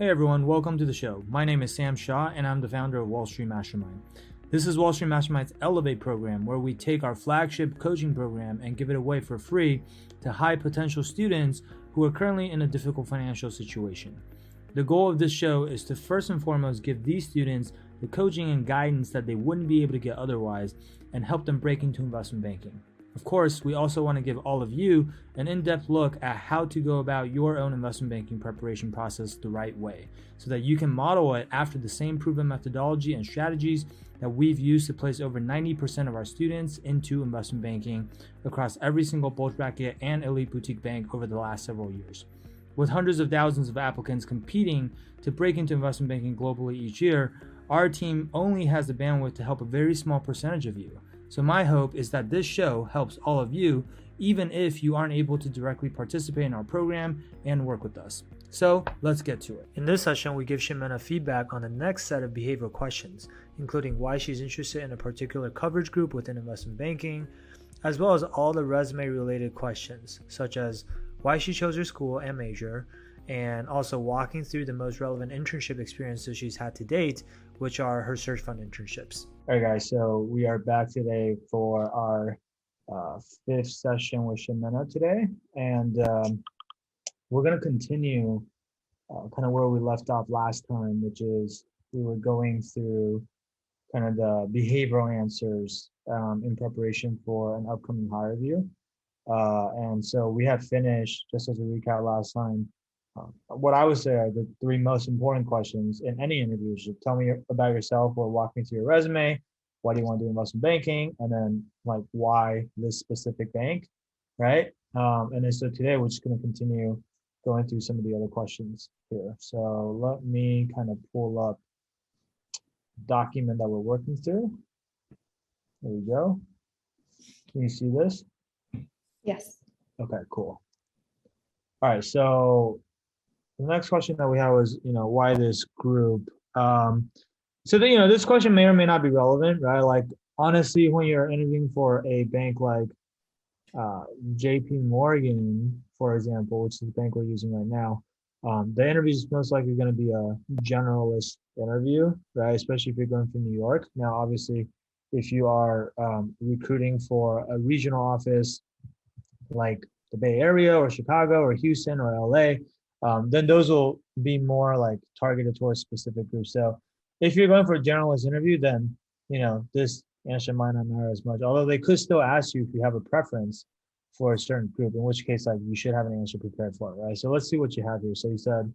Hey everyone, welcome to the show. My name is Sam Shaw and I'm the founder of Wall Street Mastermind. This is Wall Street Mastermind's Elevate program, where we take our flagship coaching program and give it away for free to high potential students who are currently in a difficult financial situation. The goal of this show is to first and foremost give these students the coaching and guidance that they wouldn't be able to get otherwise and help them break into investment banking. Of course, we also want to give all of you an in-depth look at how to go about your own investment banking preparation process the right way, so that you can model it after the same proven methodology and strategies that we've used to place over 90% of our students into investment banking across every single bulge bracket and elite boutique bank over the last several years. With hundreds of thousands of applicants competing to break into investment banking globally each year, our team only has the bandwidth to help a very small percentage of you. So my hope is that this show helps all of you, even if you aren't able to directly participate in our program and work with us. So let's get to it. In this session, we give Ximena feedback on the next set of behavioral questions, including why she's interested in a particular coverage group within investment banking, as well as all the resume-related questions, such as why she chose her school and major, and also walking through the most relevant internship experiences she's had to date, which are her search fund internships. All right, guys, so we are back today for our fifth session with Ximena today, and we're going to continue kind of where we left off last time, which is we were going through kind of the behavioral answers in preparation for an upcoming hire review. And so we have finished, just as a recap last time, what I would say are the three most important questions in any interview. So tell me about yourself or walk me through your resume. Why do you want to do investment banking? And then like why this specific bank, right? And then so today we're just going to continue going through some of the other questions here. So let me kind of pull up the document that we're working through. There we go. Can you see this? Yes. Okay, cool. All right, so the next question that we have was, why this group? So this question may or may not be relevant, right? Like, honestly, when you're interviewing for a bank like JP Morgan, for example, which is the bank we're using right now, the interview is most likely going to be a generalist interview, right? Especially if you're going from New York. Now, obviously, if you are recruiting for a regional office like the Bay Area or Chicago or Houston or LA, then those will be more like targeted towards specific groups. So if you're going for a generalist interview, then, this answer might not matter as much, although they could still ask you if you have a preference for a certain group, in which case, like, you should have an answer prepared for it, right? So let's see what you have here. So you said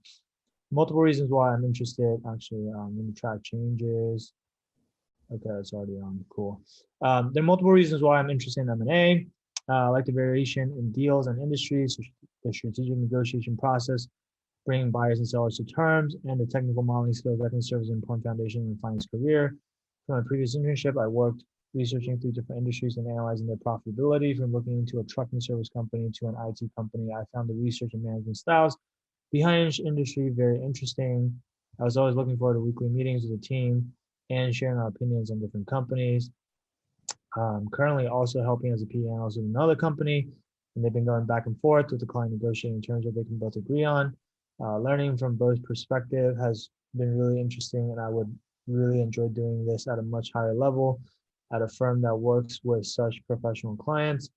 multiple reasons why I'm interested. Actually, let me track changes. Okay, it's already on. Cool. There are multiple reasons why I'm interested in M&A. I like the variation in deals and industries, the strategic negotiation process, bringing buyers and sellers to terms, and the technical modeling skills that can serve as an important foundation in a finance career. From my previous internship, I worked researching through different industries and analyzing their profitability. From looking into a trucking service company to an IT company, I found the research and management styles behind each industry very interesting. I was always looking forward to weekly meetings with the team and sharing our opinions on different companies. Currently also helping as a PE analyst with another company, and they've been going back and forth with the client negotiating terms that they can both agree on. Learning from both perspective has been really interesting, and I would really enjoy doing this at a much higher level at a firm that works with such professional clients.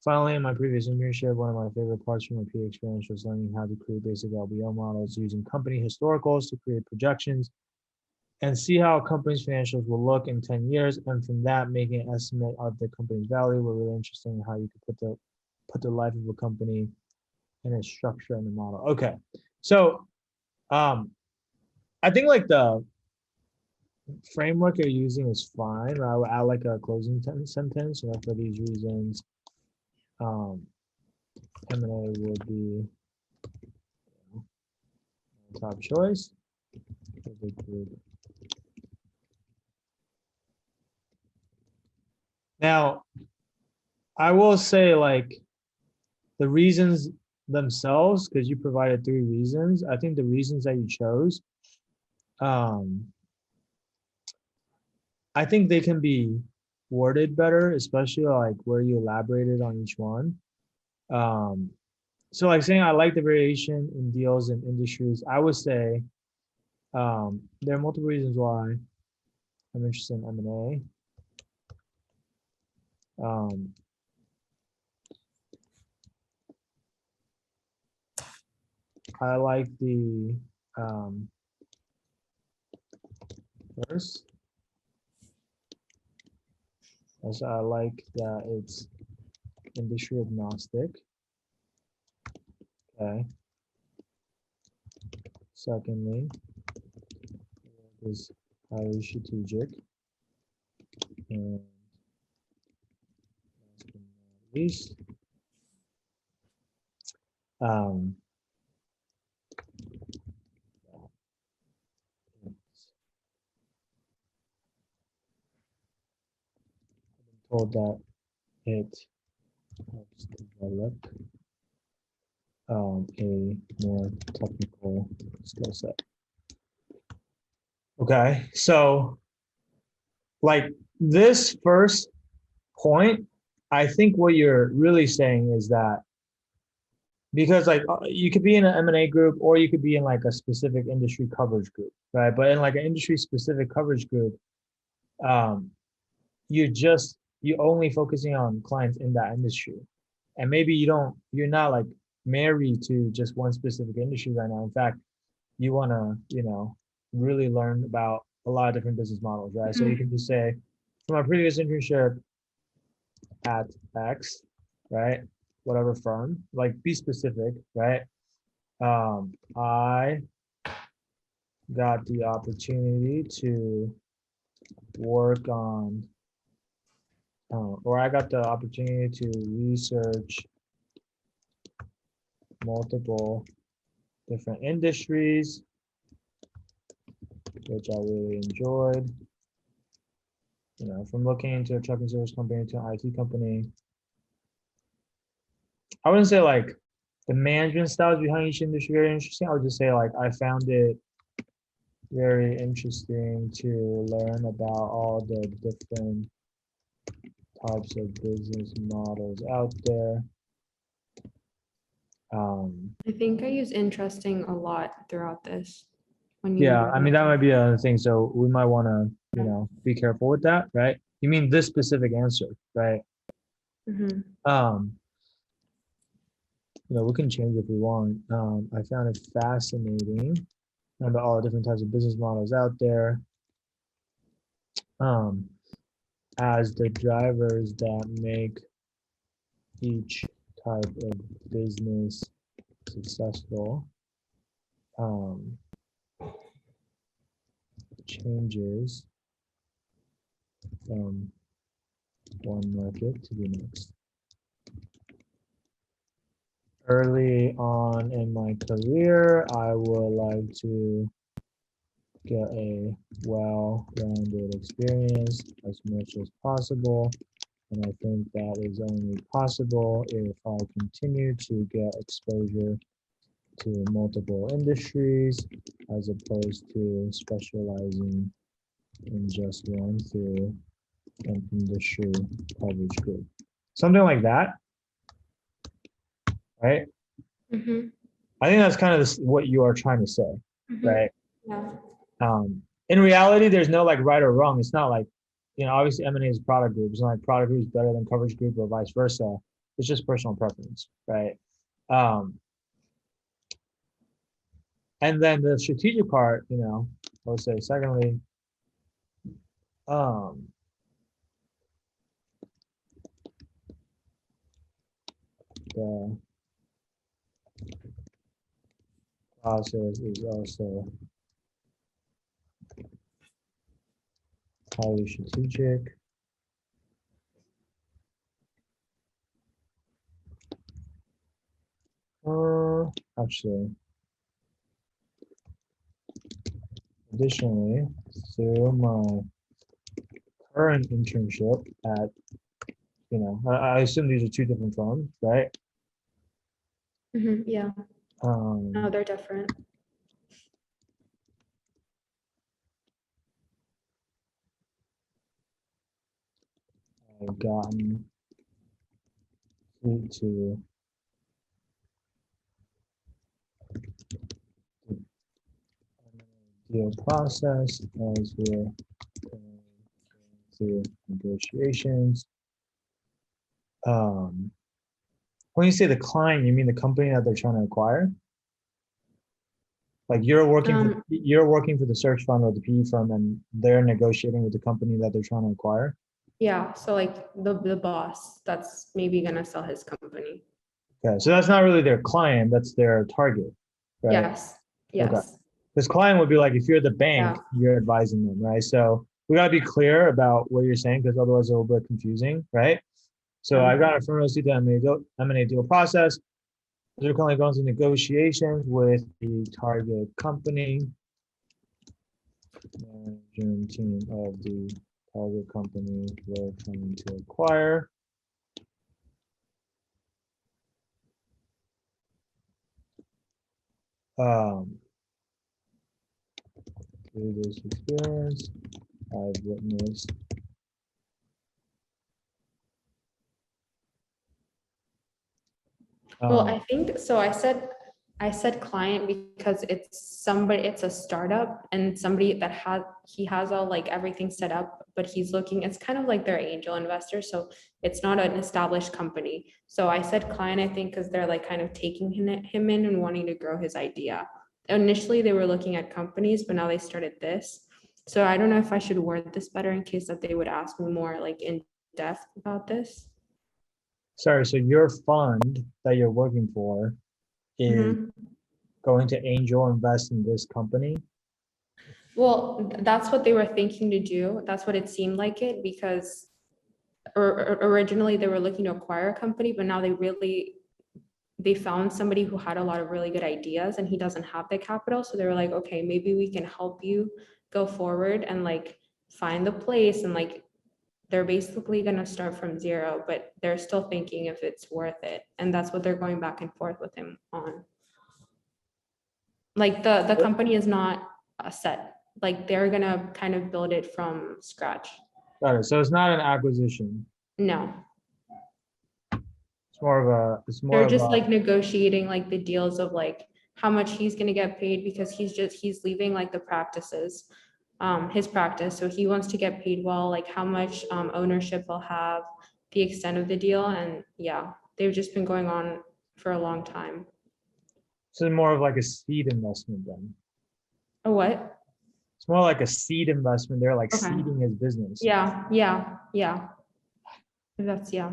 Finally, in my previous internship, one of my favorite parts from my PE experience was learning how to create basic LBO models using company historicals to create projections and see how a company's financials will look in 10 years. And from that, making an estimate of the company's value were really interesting in how you could put the life of a company in a structure and a model. Okay. So I think like the framework you're using is fine, right? I would add like a closing sentence, for these reasons, M&A would be top choice. Now, I will say, like, the reasons themselves, because you provided three reasons, I think the reasons that you chose, I think they can be worded better, especially like where you elaborated on each one. So like saying I like the variation in deals and industries, I would say There are multiple reasons why I'm interested in M&A. I like the first. Also, I like that it's industry agnostic. Okay. Secondly, it is highly strategic. And last but not least, um, told that it helps develop a more technical skill set. Okay, so like this first point, I think what you're really saying is that because like you could be in an M&A group or you could be in like a specific industry coverage group, right? But in like an industry specific coverage group, um, you only focusing on clients in that industry, and maybe you're not like married to just one specific industry right now. In fact, you want to really learn about a lot of different business models, right? So you can just say, from my previous internship at X, right, whatever firm, like be specific, right? I got the opportunity to work on or I got the opportunity to research multiple different industries, which I really enjoyed. From looking into a trucking service company to an IT company. I wouldn't say like the management styles behind each industry very interesting. I would just say like I found it very interesting to learn about all the different types of business models out there. I think I use interesting a lot throughout this. Yeah, I mean that might be a thing. So we might want to, be careful with that, right? You mean this specific answer, right? We can change if we want. I found it fascinating about all the different types of business models out there. As the drivers that make each type of business successful changes from one market to the next. Early on in my career, I would like to get a well-rounded experience as much as possible. And I think that is only possible if I continue to get exposure to multiple industries as opposed to specializing in just one through an industry coverage group. Something like that, right? I think that's kind of what you are trying to say, right? Yeah. In reality, there's no like right or wrong. It's not like, obviously M&A is a product group. It's not like product group is better than coverage group or vice versa. It's just personal preference, right? And then the strategic part, I would say secondly, the process is also highly strategic. Actually, additionally, through my current internship at, I assume these are two different firms, right? Yeah. No, they're different. I've gotten to deal process as we're going through negotiations. When you say the client, you mean the company that they're trying to acquire? Like you're working for the search fund or the PE firm, and they're negotiating with the company that they're trying to acquire. Yeah, so like the boss that's maybe gonna sell his company. Okay, so that's not really their client, that's their target, right? Yes, Okay. yes, This client would be like if you're the yeah. bank, you're advising them, right? So we gotta be clear about what you're saying because otherwise it's a little bit confusing, right? So I've got a front row seat to M&A deal process. They're currently going through negotiations with the target company, management team of the target company we're trying to acquire. Through this experience, I've witnessed Well, I think so. I said client because it's a startup and somebody that he has all like everything set up, but he's looking, it's kind of like their angel investor. So it's not an established company. So I said client, I think, because they're like kind of taking him in and wanting to grow his idea. Initially, they were looking at companies, but now they started this. So I don't know if I should word this better in case that they would ask me more like in depth about this. sorry, so your fund that you're working for is Mhm. going to angel invest in this company. Well, that's what they were thinking to do. That's what it seemed like it because originally they were looking to acquire a company, but now they found somebody who had a lot of really good ideas and he doesn't have the capital. So they were like, okay, maybe we can help you go forward and like find the place and like they're basically gonna start from zero, but they're still thinking if it's worth it. And that's what they're going back and forth with him on. Like the company is not a set, like they're gonna kind of build it from scratch. Got it. So it's not an acquisition. No, It's they're more of just a, like negotiating like the deals of like how much he's gonna get paid because he's leaving like the practices, his practice. So he wants to get paid well, like how much ownership he'll have, the extent of the deal, and yeah, they've just been going on for a long time. so more of like a seed investment then. A what? It's more like a seed investment. They're like Okay. seeding his business. Yeah. That's yeah.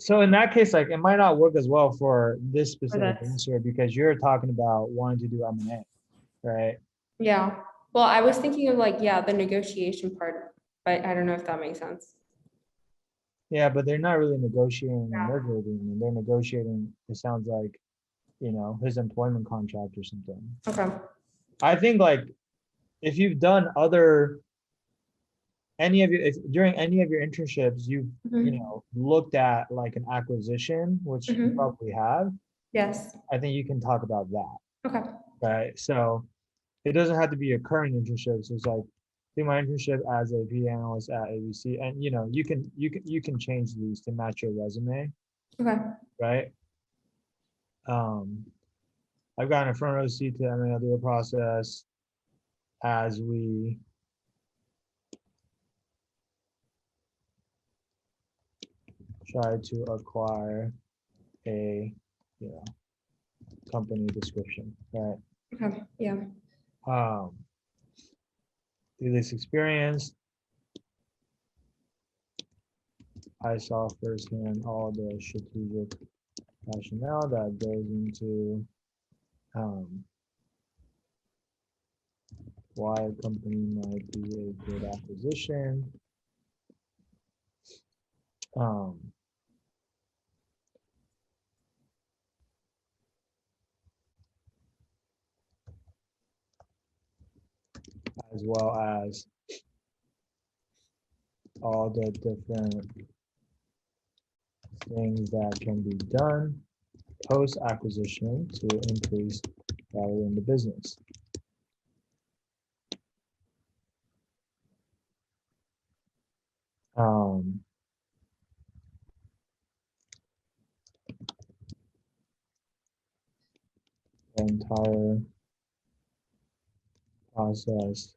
So in that case, like it might not work as well for this Or specific that's answer because you're talking about wanting to do M&A, right? yeah. Well, I was thinking of like, yeah, the negotiation part, but I don't know if that makes sense. Yeah, but they're not really negotiating a Yeah. merger agreement. They're negotiating, it sounds like, his employment contract or something. Okay. I think like if you've done other any of your if during any of your internships you've Mhm. looked at like an acquisition, which you Mhm. probably have, Yes. I think you can talk about that, Okay. right? So it doesn't have to be a current internship. So it's like do my internship as a P analyst at ABC, and you can change these to match your resume, Okay. right? Um, I've gotten a front row seat to M&A deal process as we try to acquire a you know company description, right? Okay. Yeah. Um, through this experience, I saw firsthand all the strategic rationale that goes into um, why a company might be a good acquisition. Um, as well as all the different things that can be done post acquisition to increase value in the business. Um, the entire process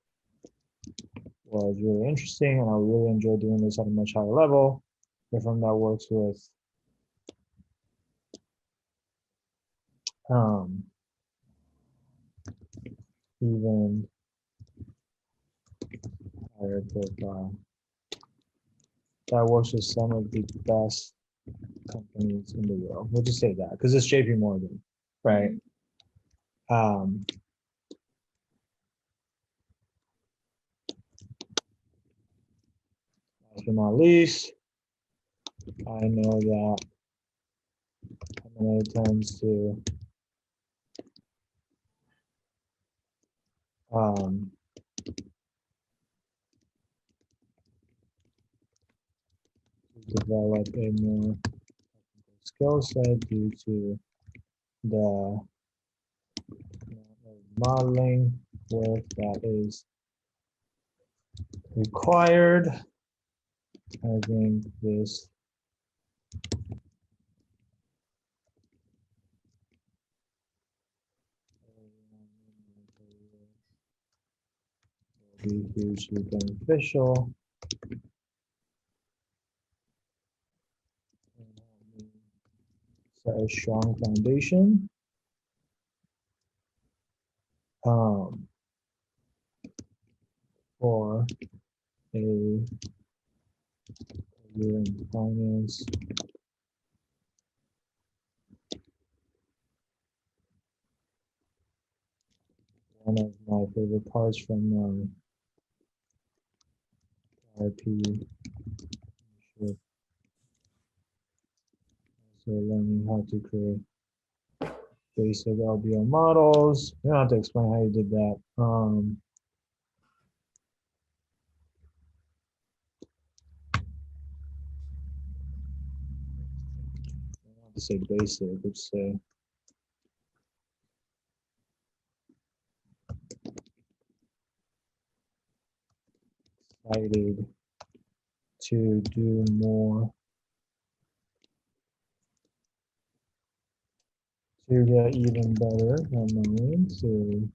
was really interesting, and I really enjoyed doing this at a much higher level. The firm that works with even higher profile, that works with some of the best companies in the world. We'll just say that because it's JP Morgan, right? Last but not least, I know that M&A tends to develop a more skill set due to the modeling work that is required. I think this will be hugely beneficial and help me set a strong foundation for a career in finance. One of my favorite parts from RP, so learning how to create basic LBO models. You don't have to explain how you did that. I don't have to say basic, let's say excited to do more, to get even better at knowing, to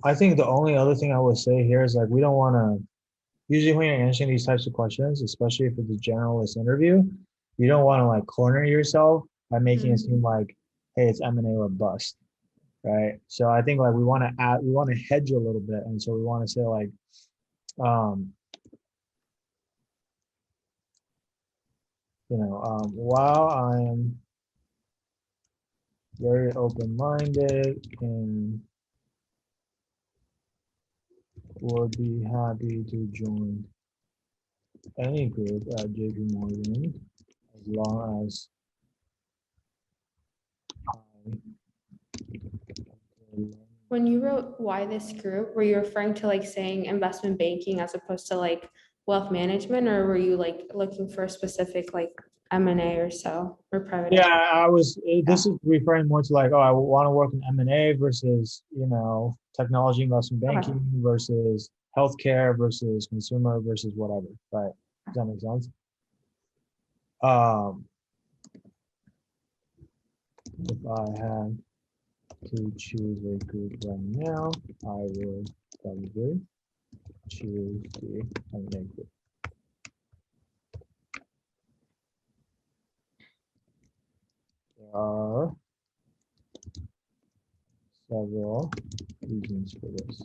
I think the only other thing I would say here is like we don't want to, usually when you're answering these types of questions, especially if it's a generalist interview, you don't want to like corner yourself by making it seem like, hey, it's M&A or bust, right? So I think like we want to hedge a little bit, and so we want to say like, while I am very open-minded and would be happy to join any group at JP Morgan as long as I When you wrote why this group, were you referring to like saying investment banking as opposed to like wealth management, or were you like looking for a specific like M&A or so or private yeah, equity? I was. This is referring more to like, oh, I want to work in M&A versus technology investment Okay. banking versus healthcare versus consumer versus whatever. Right? Does that make sense? If I had to choose a group right now, I would probably choose the M&A group. There are several reasons for this.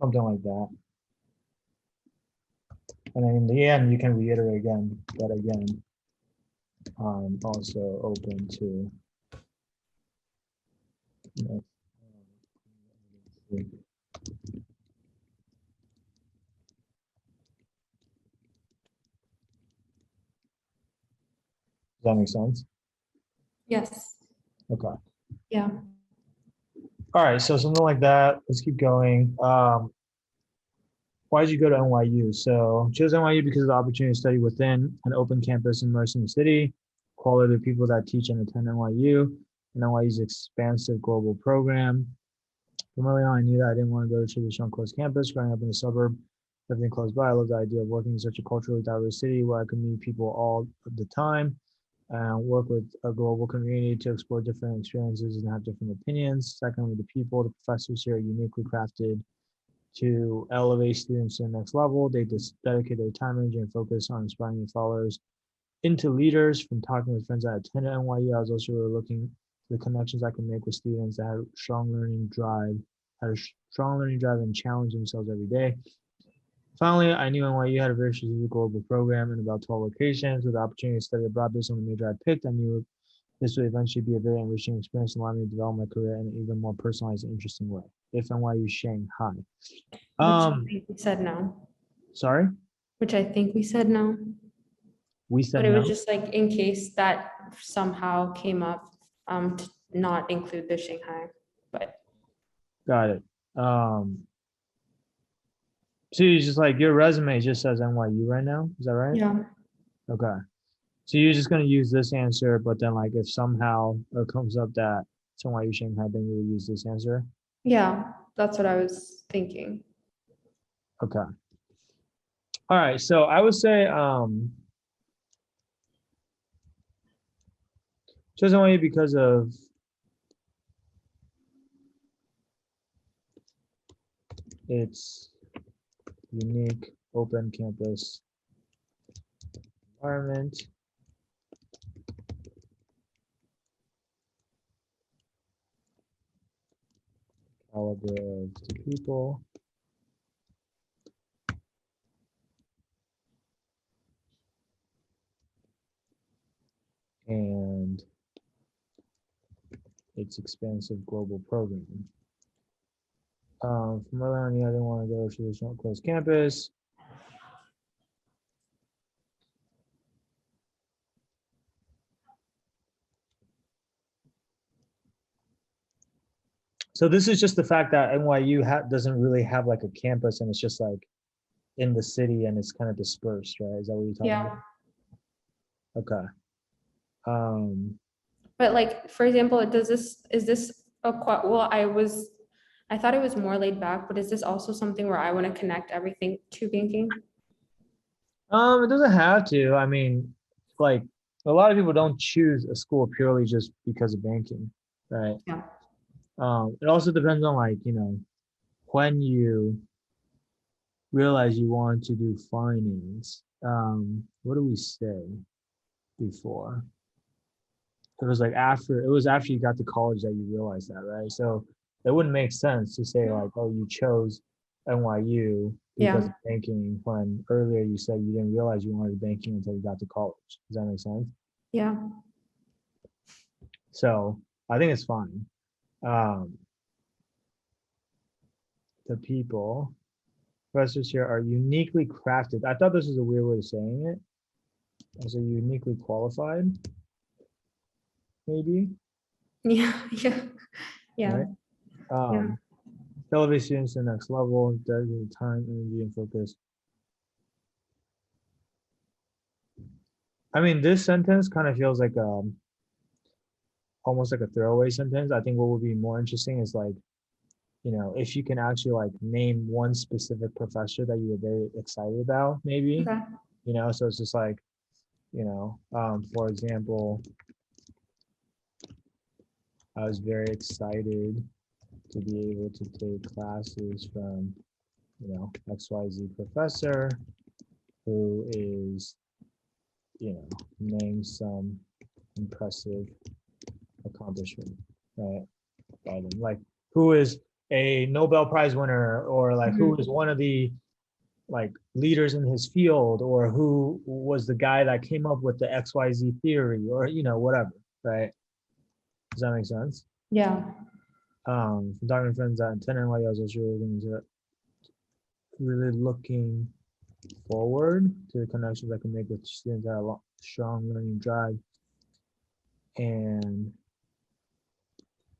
Something like that. And then in the end, you can reiterate again, but again, I'm also open to does that make sense? Yes. Okay. Yeah. All right. So something like that. Let's keep going. Why did you go to NYU? So chose NYU because of the opportunity to study within an open campus immersed in the city, quality of people that teach and attend NYU, and NYU's expansive global program, From early on, I knew that I didn't want to go to a traditional closed campus. Growing up in a suburb, everything close by, I love the idea of working in such a culturally diverse city where I could meet people all the time and work with a global community to explore different experiences and have different opinions. Secondly, the people, the professors here are uniquely crafted to elevate students to the next level. They just dedicate their time, energy, and focus on inspiring their followers into leaders. From talking with friends that attended NYU, I was also really looking for the connections I could make with students that had had a strong learning drive and challenge themselves every day. Finally, I knew NYU had a very strategic global program in about 12 locations with the opportunity to study abroad based on the major I picked. I knew this would eventually be a very enriching experience and allow me to develop my career in an even more personalized and interesting way. If NYU Shanghai. Which I think we said no. Sorry, Which I think we said no. we said But it was no. just like in case that somehow came up, to not include the Shanghai, but Got it. So you just like your resume just says NYU right now. Is that right? yeah, Okay. So you're just gonna use this answer, but then like if somehow it comes up that it's NYU Shanghai, then you will use this answer. yeah, that's what I was thinking. Okay. All right. So I would say choose NYU because of its unique open campus environment, caliber of the people, and its expansive global program. From early on, I didn't want to go to traditional closed campus. So this is just the fact that NYU doesn't really have like a campus, and it's just like in the city, and it's kind of dispersed, right? Is that what you're talking Yeah, about? Okay. Um, but like for example, is this well, I thought it was more laid back, but is this also something where I want to connect everything to banking? it doesn't have to. I mean, like a lot of people don't choose a school purely just because of banking, right? Yeah. It also depends on like, when you realize you want to do finance. What do we say before? It was after you got to college that you realized that, right? So it wouldn't make sense to say like, oh, you chose NYU because Yeah, of banking when earlier you said you didn't realize you wanted banking until you got to college. Does that make sense? yeah, So I think it's fine. Um, the people, professors here are uniquely crafted. I thought this was a weird way of saying it. As a uniquely qualified, maybe, yeah, yeah, yeah, right? yeah, Elevate students to the next level, dedicate time, energy, and focus. I mean, this sentence kind of feels like almost like a throwaway sentence. I think what would be more interesting is like, if you can actually like name one specific professor that you were very excited about, maybe, okay, so it's just like, for example, I was very excited to be able to take classes from, XYZ professor who is, name some impressive accomplishment, right? By them. Like who is a Nobel Prize winner, or like who is one of the like leaders in his field, or who was the guy that came up with the XYZ theory, or whatever, right? Does that make sense? yeah, From talking to friends that attend NYU, I was also really looking forward to the connections I can make with students that have a strong learning drive and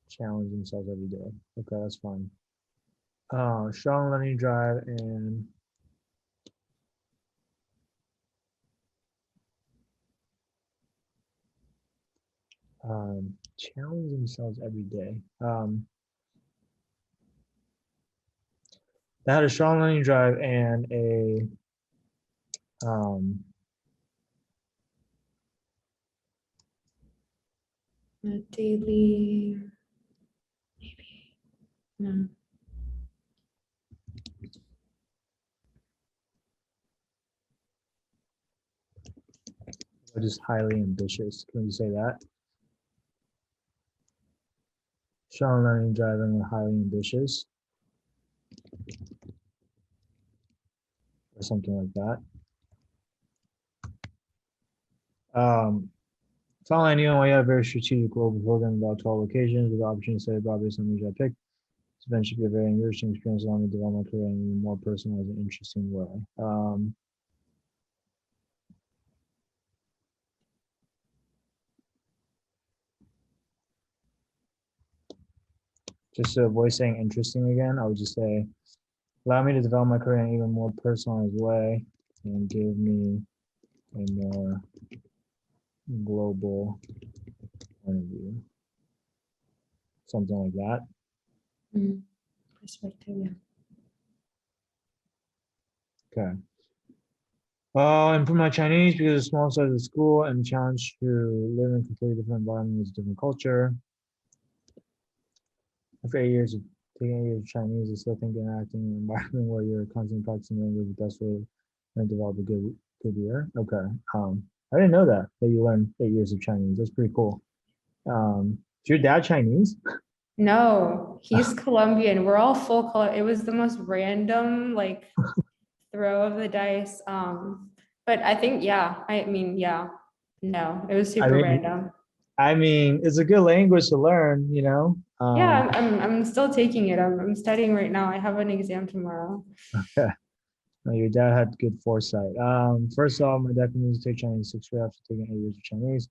challenge themselves every day. Okay, that's fine. Strong learning drive and challenge themselves every day. that had a strong learning drive and a um, A daily, maybe. No. just highly ambitious. Can you say that? Strong learning drive and highly ambitious, or something like that. Following NYU had a very strategic global program about 12 locations with the opportunity to study abroad based on major I picked. This event should be a very enriching experience, allowing me to develop my career in a more personalized and interesting way. Just to avoid saying interesting again, I would just say, allow me to develop my career in an even more personalized way and give me a more global point of view. Something like that. Perspective, yeah. Okay. Improve my Chinese because of the small size of the school and the challenge to live in a completely different environment with a different culture. After 8 years of taking 8 years of Chinese, I still think interacting in an environment where you're constantly practicing language is the best way to develop a good year. Okay. I didn't know that you learned 8 years of Chinese. That's pretty cool. Is your dad Chinese? No, he's Colombian. We're all full color. It was the most random like throw of the dice. But I think, yeah, I mean, yeah, no, it was I super mean, random. it's a good language to learn, Yeah, I'm still taking it. I'm studying right now. I have an exam tomorrow. Okay. No, your dad had good foresight. First off, my dad continues to take Chinese sixth grade after taking 8 years of Chinese.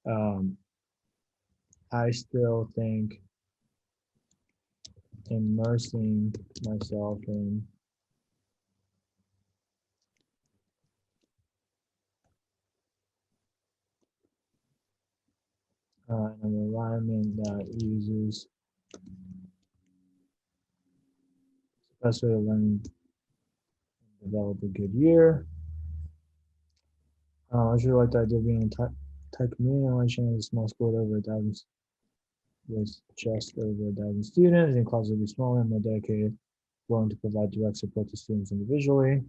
Um, I still think immersing myself in an environment that uses the best way to learn and develop a good year. I really like the idea of being a tech community. I want to change a small school with over 1,000 with just over 1,000 students, and classes will be smaller and more dedicated, willing to provide direct support to students individually.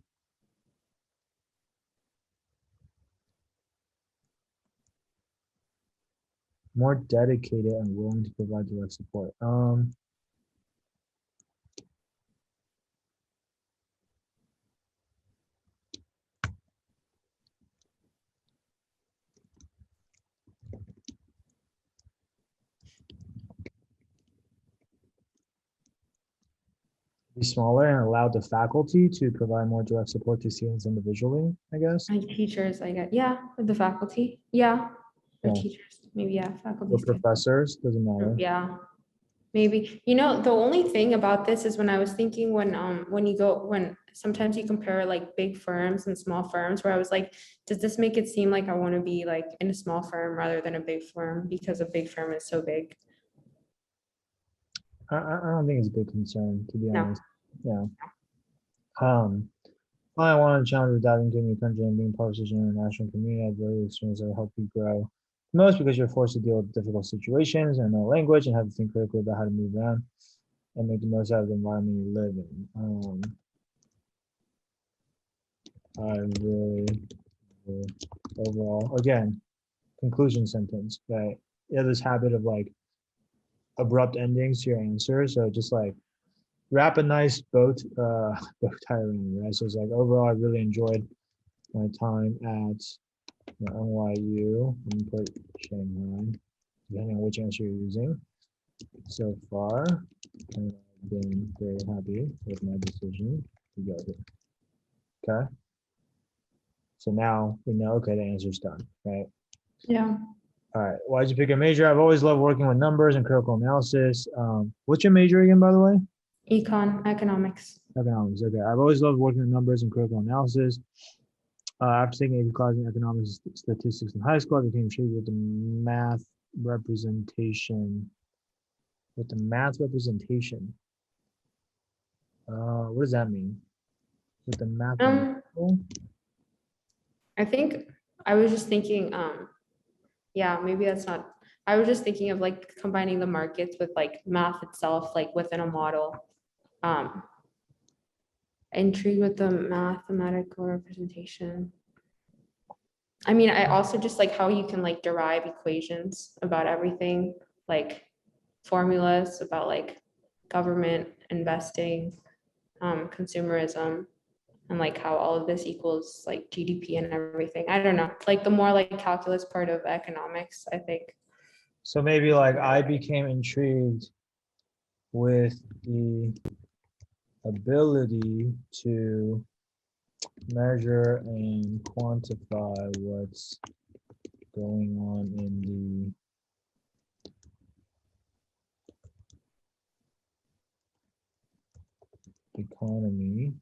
More dedicated and willing to provide direct support. Be smaller and allow the faculty to provide more direct support to students individually, I guess. Like teachers, I get, yeah, or the faculty, yeah, or Yeah. teachers, maybe, yeah, Or faculty. professors, doesn't matter. Yeah, maybe. The only thing about this is when I was thinking when sometimes you compare like big firms and small firms, where I was like, does this make it seem like I want to be like in a small firm rather than a big firm because a big firm is so big? I don't think it's a big concern, to be No. honest. Yeah. I want to challenge with diving into a new country and being part of such an international community. I've really experienced that will help you grow most because you're forced to deal with difficult situations and no language and have to think critically about how to move around and make the most out of the environment you live in. I really overall, again, conclusion sentence, right? You have this habit of like abrupt endings to your answers. So just like wrap a nice bow tie around, right? So it's like overall, I really enjoyed my time at NYU. Let me put Shanghai, depending on which answer you're using. So far, and I've been very happy with my decision to go here. Okay. So now we know, okay, the answer's done, right? Yeah. All right. Why'd you pick a major? I've always loved working with numbers and critical analysis. What's your major again, by the way? Econ, economics. Economics. Okay. I've always loved working with numbers and critical analysis. After taking a class in economics and statistics in high school, I became intrigued with the math representation. With the math representation. What does that mean? With the Um, mathematical? I think I was just thinking, yeah, maybe that's not, I was just thinking of like combining the markets with like math itself, like within a model. Um, Intrigue with the mathematical representation. I mean, I also just like how you can like derive equations about everything, like formulas about like government investing, consumerism, and like how all of this equals like GDP and everything. I don't know, like the more like calculus part of economics, I think. So maybe like I became intrigued with the ability to measure and quantify what's going on in the economy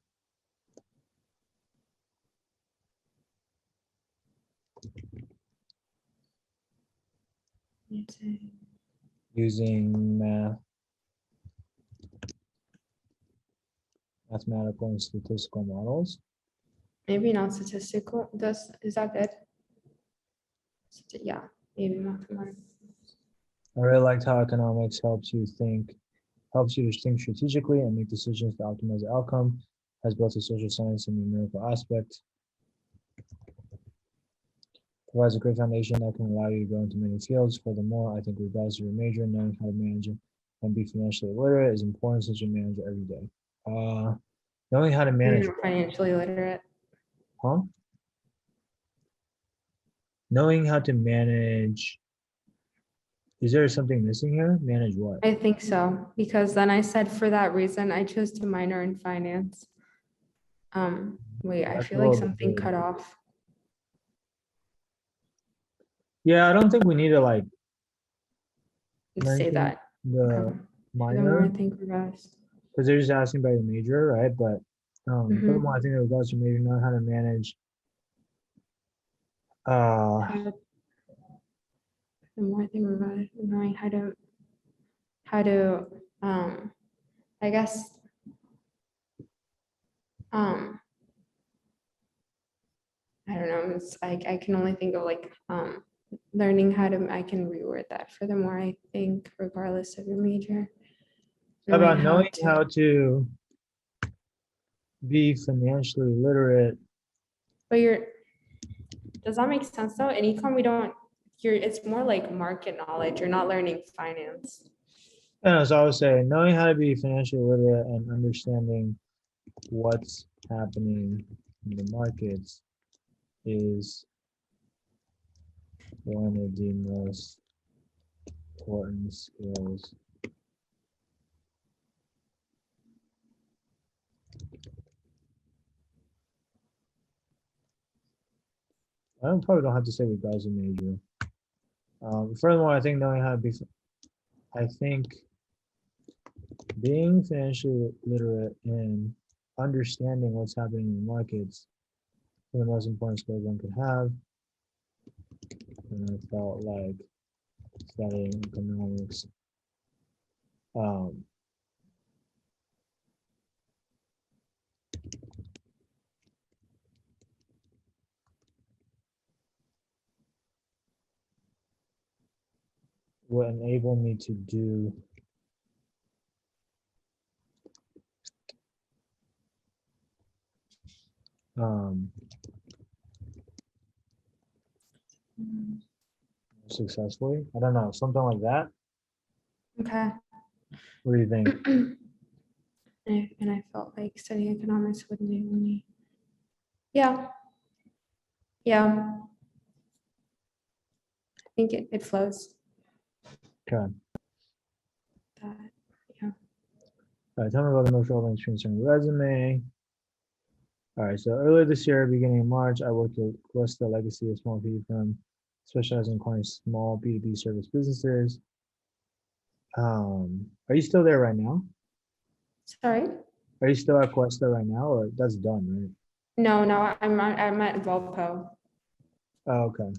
using mathematical and statistical models. Maybe not statistical. Does is that good? Yeah, maybe mathematical. I really liked how economics helps you think strategically and make decisions to optimize the outcome, has both a social science and numerical aspect, provides a great foundation that can allow you to go into many fields. Furthermore, I think regardless of your major, knowing how to manage it and be financially literate is important since you manage it every day. Knowing how to manage, You're financially literate. huh? Knowing how to manage, is there something missing here? Manage what? I think so, because then I said for that reason, I chose to minor in finance. Wait, I That's a feel like little bit something vague. cut off. Yeah, I don't think we need to like Say mention that. the Okay. The more I minor think regress. because they're just asking about your major, right? But furthermore, I Mhm. think in regards to major, know how to manage uh How- The more I think regress, knowing how to I guess um I don't know, it's like I can only think of like learning how to I can reword that. Furthermore, I think regardless of your major, knowing about how knowing to, how to be financially literate. but you're, does that make sense though? In econ, we don't, you're, it's more like market knowledge. You're not learning finance. And as I was saying, knowing how to be financially literate and understanding what's happening in the markets is one of the most important skills. Probably don't have to say regardless of major. Furthermore, I think being financially literate and understanding what's happening in the markets are the most important skills one could have. And I felt like studying economics um, would enable me to do um, successfully. I don't know, something like that. Okay. What do you think? And I felt like studying economics would enable me. Yeah. Yeah. I think it flows. Okay. That, yeah. All right, tell me about the most relevant experience on your resume. All right, so earlier this year, beginning of March, I worked at West Legacy, a small PE firm specializing in acquiring small B2B service businesses. Are you still there right now? Sorry. Are you still at Cuesta right now, or that's done, right? No, I'm at Volpo. Oh, okay.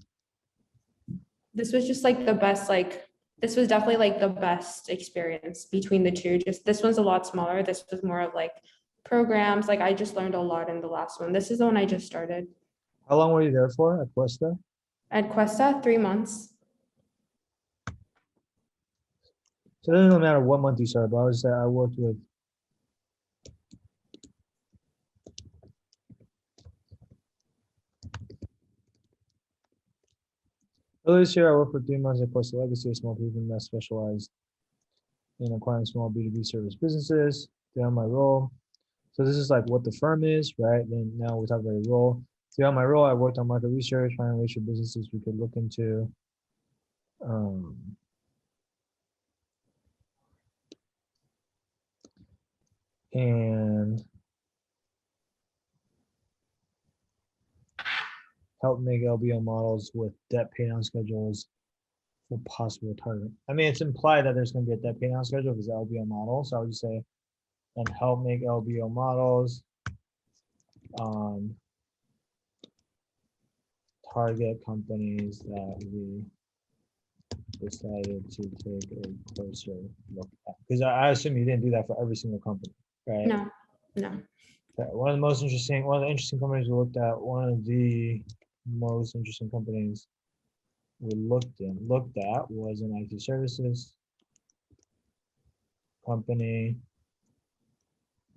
This was just like the best, like this was definitely like the best experience between the two. Just this one's a lot smaller. This was more of like programs. Like I just learned a lot in the last one. This is the one I just started. How long were you there for at Cuesta? At Cuesta, 3 months. So it doesn't really matter what month you started, but I was I worked with earlier this year. I worked for 3 months at Cuesta Legacy, a small people that specialized in acquiring small B2B service businesses. Throughout my role, so this is like what the firm is, right? Then now we talk about a role. Throughout my role, I worked on market research, finding ways for businesses we could look into. Um, and help make LBO models with debt paydown schedules for possible target. I mean, it's implied that there's going to be a debt paydown schedule because LBO model. So I would just say, and help make LBO models on target companies that we decided to take a closer look at. Because I assume you didn't do that for every single company, right? No, no. Okay, one of the interesting companies we looked at, one of the most interesting companies we looked at was an IT services company.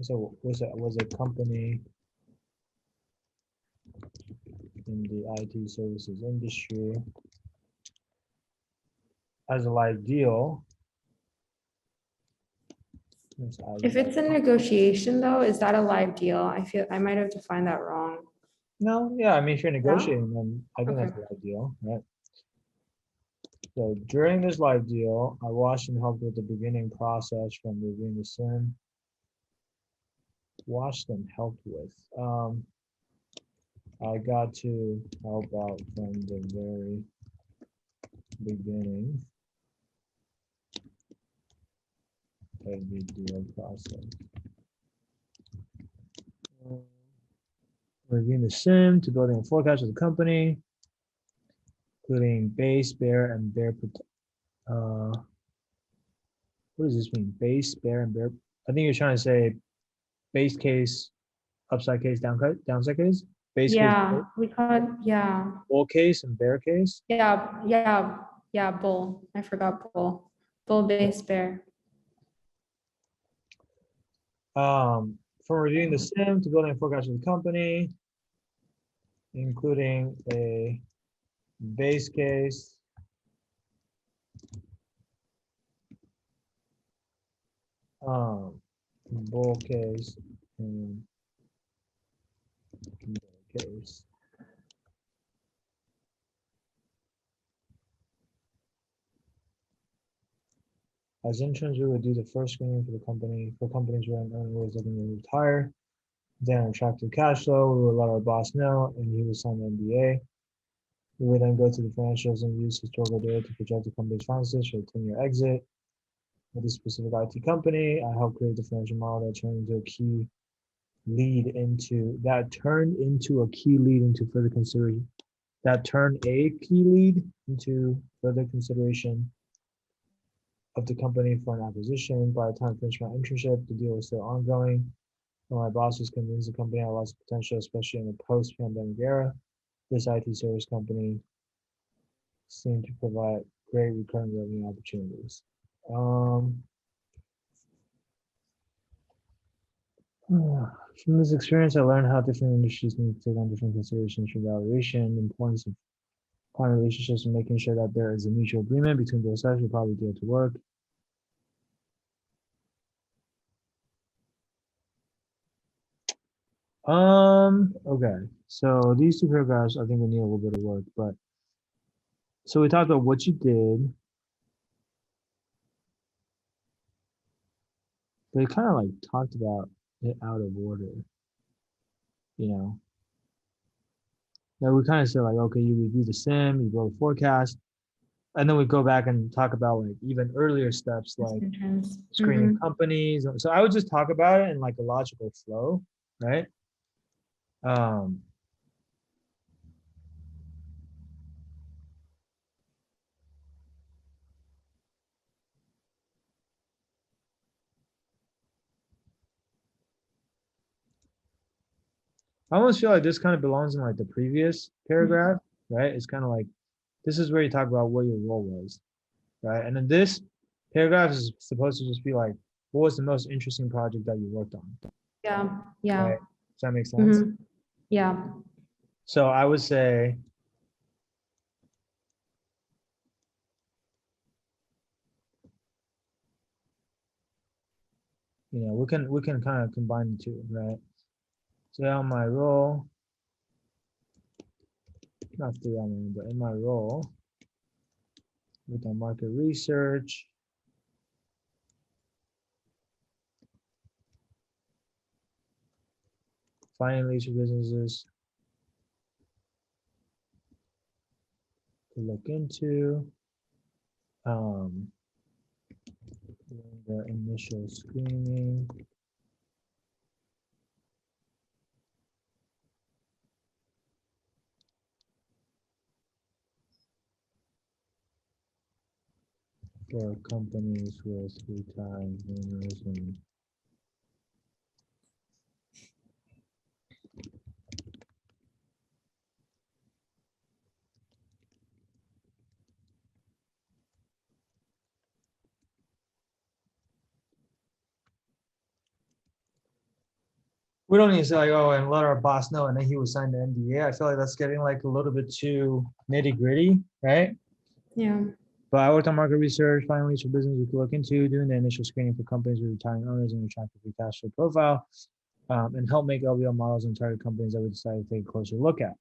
So was a company in the IT services industry. As a live deal. If it's a negotiation though, is that a live deal? I feel I might have defined that wrong. No, yeah, I mean, if you're negotiating, then I think Okay. that's a live deal, right? So during this live deal, I watched and helped with the beginning process from reviewing the sim. Watched and helped with. I got to help out from the very beginning of the deal process. Reviewing the sim to building a forecast of the company, including base, bear, and bear. What does this mean? Base, bear, and bear. I think you're trying to say base case, upside case, downside case. Base case, Yeah, we call it, yeah. bull case, and bear case. Yeah, bull. I forgot bull. Bull base bear. From reviewing the sim to building a forecast of the company, including a base case, bull case, and bear case. As interns, we would do the first screening for the company for companies where an owner was looking to retire. Then attractive cash flow, we would let our boss know, and he would sign the NDA. We would then go to the financials and use historical data to project the company's finances for a 10-year exit. With this specific IT company, I helped create the financial model that turned into a key lead into further consideration. That turned a key lead into further consideration of the company for an acquisition. By the time I finished my internship, the deal was still ongoing. And my boss was convinced the company had lots of potential, especially in the post-pandemic era. This IT service company seemed to provide great recurring revenue opportunities. From this experience, I learned how different industries need to take on different considerations for valuation, the importance of client relationships, and making sure that there is a mutual agreement between both sides will probably deal to work. Okay. So these two paragraphs, I think we need a little bit of work, but so we talked about what you did. They kind of like talked about it out of order, you know. Now we kind of said like, okay, you review the sim, you build a forecast, and then we go back and talk about like even earlier steps like screening companies. So I would just talk about it in like a logical flow, right? Um, I almost feel like this kind of belongs in like the previous paragraph, right? It's kind of like this is where you talk about what your role was, right? And then this paragraph is supposed to just be like, what was the most interesting project that you worked on, Yeah, yeah. right? Does that make sense? Mhm. Yeah. So I would say, we can kind of combine the two, right? So on my role, not through but in my role with the market research, finding leads for businesses to look into, um, doing the initial screening, for companies with 3 times winners and we don't need to say like, oh, and let our boss know, and then he will sign the NDA. I feel like that's getting like a little bit too nitty gritty, right? Yeah. But I worked on market research, finding leads for business we could look into, doing the initial screening for companies with retiring owners and attractive free cash flow profile, and help make LBO models and target companies that we decided to take a closer look at.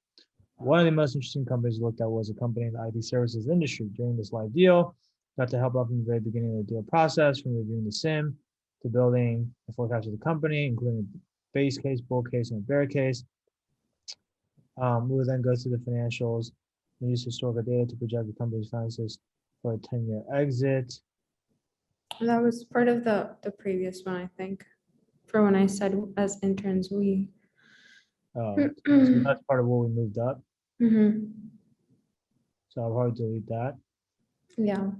One of the most interesting companies looked at was a company in the IT services industry. During this live deal, got to help out from the very beginning of the deal process, from reviewing the SIM to building the forecast of the company, including a base case, bull case, and a bear case. We will then go through the financials and use historical data to project the company's finances for a 10-year exit. That was part of the previous one, I think. For when I said as interns, we. So that's part of what we moved up. Mhm. So I'll probably delete that. Yeah.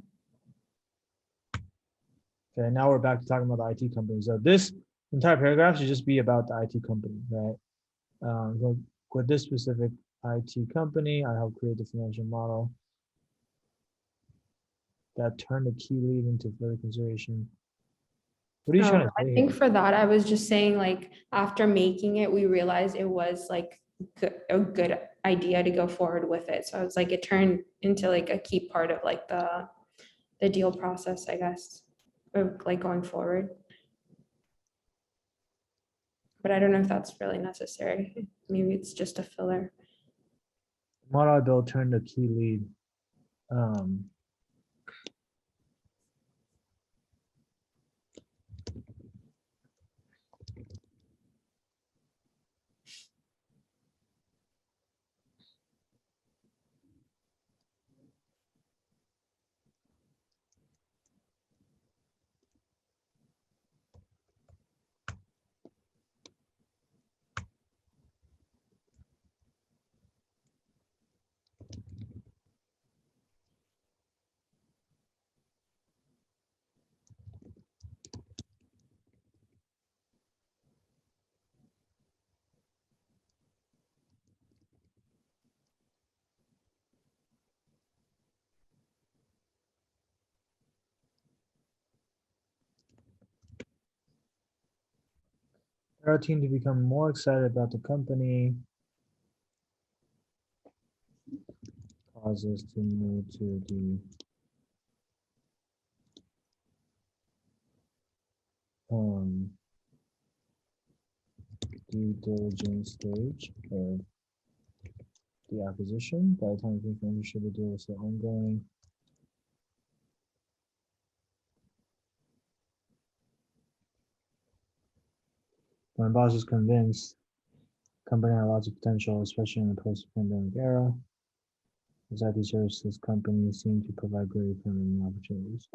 Okay, now we're back to talking about the IT company. So this entire paragraph should just be about the IT company, right? So with this specific IT company, I helped create the financial model that turned the key lead into further consideration. What are you Oh, trying to I say think here? for that, I was just saying like after making it, we realized it was like a good idea to go forward with it. So I was like, it turned into like a key part of like the deal process, I guess, of like going forward. But I don't know if that's really necessary. Maybe it's just a filler. The model I built turned the key lead. Um, our team to become more excited about the company, causes to move to the um, due diligence stage of the acquisition. By the time we finish the deal is still ongoing. My boss is convinced the company has lots of potential, especially in the post-pandemic era. As IT services companies seem to provide great permanent opportunities.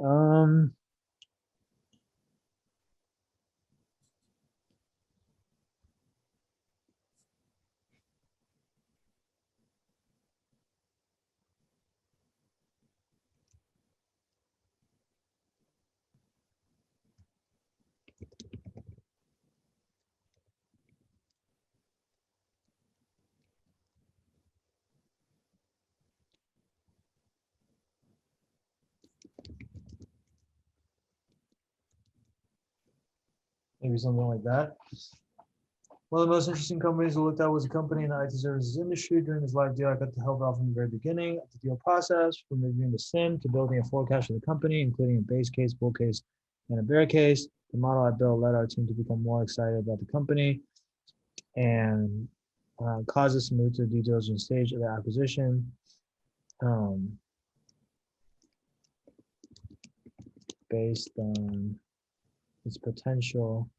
maybe something like that. One of the most interesting companies I looked at was a company in the IT services industry. During this live deal, I got to help out from the very beginning of the deal process, from reviewing the SIM to building a forecast for the company, including a base case, bull case, and a bear case. The model I built led our team to become more excited about the company and caused us to move to the due diligence stage of the acquisition. Based on its potential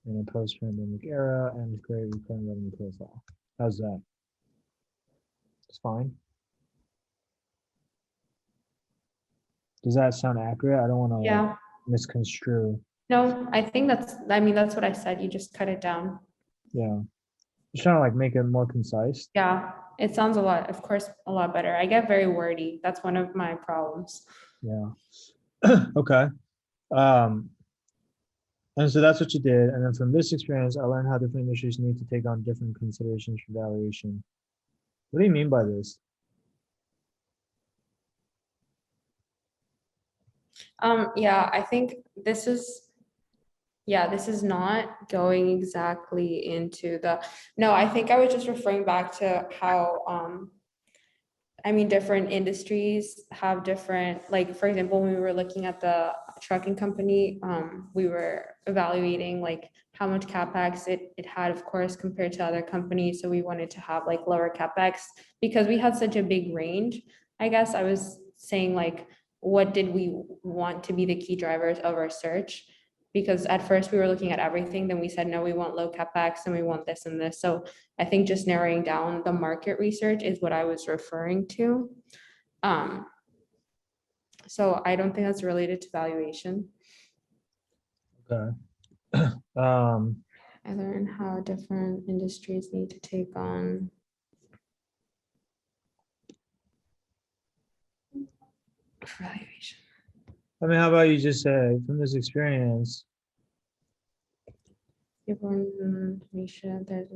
in a post-pandemic era and its great recurring revenue profile. How's that? It's fine. Does that sound accurate? I don't want to Yeah, misconstrue. no, I mean, that's what I said. You just cut it down. Yeah. Just trying to like make it more concise. Yeah, it sounds a lot, of course, a lot better. I get very wordy. That's one of my problems. Yeah. Okay. Um, and so that's what you did. And then from this experience, I learned how different industries need to take on different considerations for valuation. What do you mean by this? Yeah, I think this is not going exactly into no, I think I was just referring back to how, I mean, different industries have different, like, for example, when we were looking at the trucking company, we were evaluating like how much CapEx it had, of course, compared to other companies. So we wanted to have like lower CapEx because we had such a big range. I guess I was saying like, what did we want to be the key drivers of our search? Because at first we were looking at everything, then we said, no, we want low CapEx and we want this and this. So I think just narrowing down the market research is what I was referring to. Um, so I don't think that's related to valuation. Okay. um, I learned how different industries need to take on valuation. I mean, how about you just say from this experience, Information that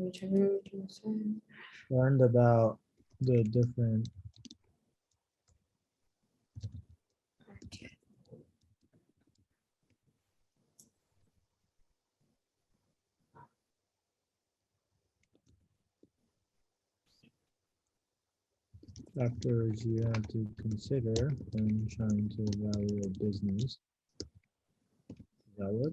learned about the different factors you have to consider when trying to evaluate a business. Does that work?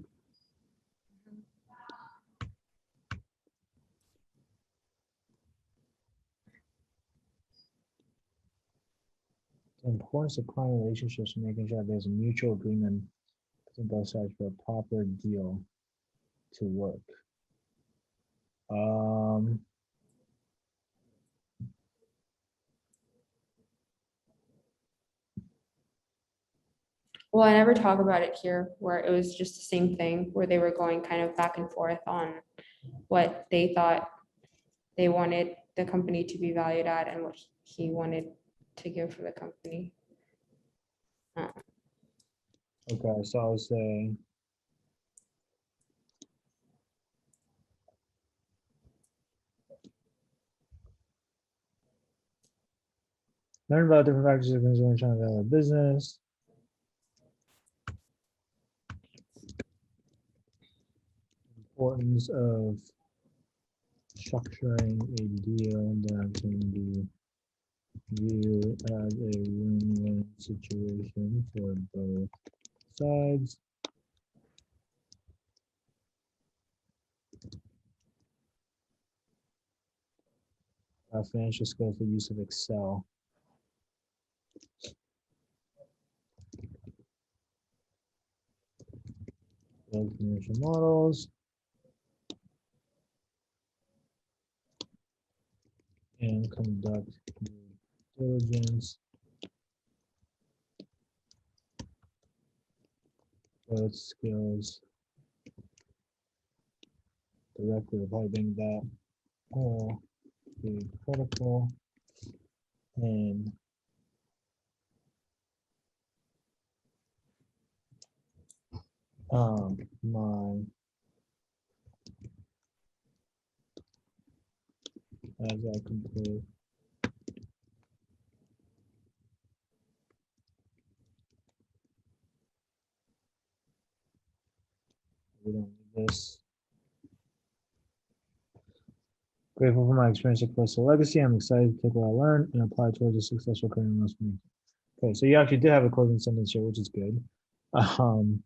The importance of client relationships and making sure that there's a mutual agreement between both sides for a proper deal to work. Um, Well, I never talk about it here where it was just the same thing where they were going kind of back and forth on what they thought they wanted the company to be valued at and what he wanted to give for the company. okay, so I would say learn about different factors of when trying to evaluate a business. Importance of structuring a deal that can be viewed as a win-win situation for both sides. Financial skills, the use of Excel. Build financial models. And conduct due diligence. Both skills directly avoiding that will be critical in my as I complete Grateful for my experience at Coastal Legacy. I'm excited to take what I learned and apply towards a successful career in investment. Okay, so you actually did have a closing sentence here, which is good. Um,